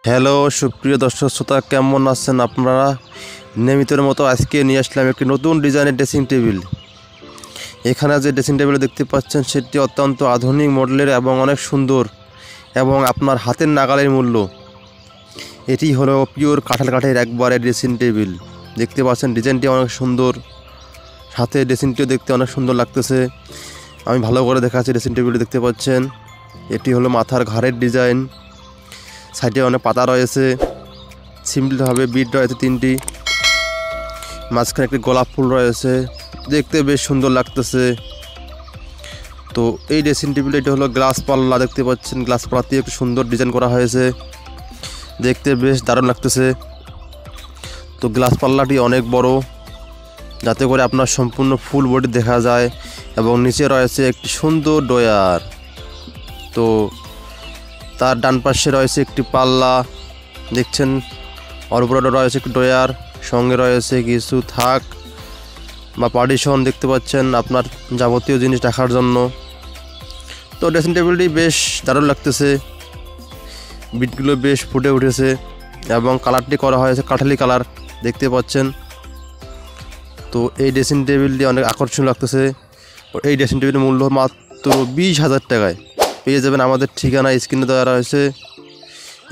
Hello সুপ্রিয় দর্শক শ্রোতা, কেমন আছেন আপনারা? নিয়মিতের মতো আজকে নিয়ে আসলাম একটি নতুন ডিজাইনের ড্রেসিং টেবিল। এখানে যে ড্রেসিং টেবিল দেখতে পাচ্ছেন সেটি অত্যন্ত আধুনিক মডেলের এবং অনেক সুন্দর এবং আপনার হাতের নাগালের মূল্য। এটি হলো পিওর কাঠের একবারে ড্রেসিং টেবিল। দেখতে পাচ্ছেন ডিজাইনটি অনেক সুন্দর, সাথে ড্রেসিংটিও দেখতে অনেক সুন্দর লাগতেছে। আমি ভালো করে দেখাচ্ছি। ড্রেসিং টেবিলটি দেখতে পাচ্ছেন, এটি হলো মাথার ঘাড়ের ডিজাইন। সাইডে অনেক পাতা রয়েছে, সিম্পলভাবে বিট রয়েছে তিনটি, মাঝখানে একটি গোলাপ ফুল রয়েছে, দেখতে বেশ সুন্দর লাগতেছে। তো এই ড্রেসিং টেবিল এটা হলো গ্লাস পাল্লা। দেখতে পাচ্ছেন গ্লাস পাল্লা দিয়ে একটু সুন্দর ডিজাইন করা হয়েছে, দেখতে বেশ দারুণ লাগতেছে। তো গ্লাস পাল্লাটি অনেক বড়, যাতে করে আপনার সম্পূর্ণ ফুল বডি দেখা যায়, এবং নিচে রয়েছে একটি সুন্দর ডয়ার। তো তার ডান পাশে রয়েছে একটি পাল্লা, দেখছেন ওর উপরে রয়েছে একটি ডয়ার, সঙ্গে রয়েছে কিছু থাক বা পার্টিশন দেখতে পাচ্ছেন আপনার যাবতীয় জিনিস রাখার জন্য। তো ড্রেসিং টেবিলটি বেশ দারুণ লাগতেছে, বিটগুলো বেশ ফুটে উঠেছে এবং কালারটি করা হয়েছে কাঠালি কালার দেখতে পাচ্ছেন। তো এই ড্রেসিং টেবিলটি অনেক আকর্ষণীয় লাগতেছে। এই ড্রেসিং টেবিলের মূল্য মাত্র 20,000 টাকায় পেয়ে যাবেন। আমাদের ঠিকানা স্ক্রিনে দেওয়া রয়েছে।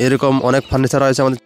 এরকম অনেক ফার্নিচার রয়েছে আমাদের।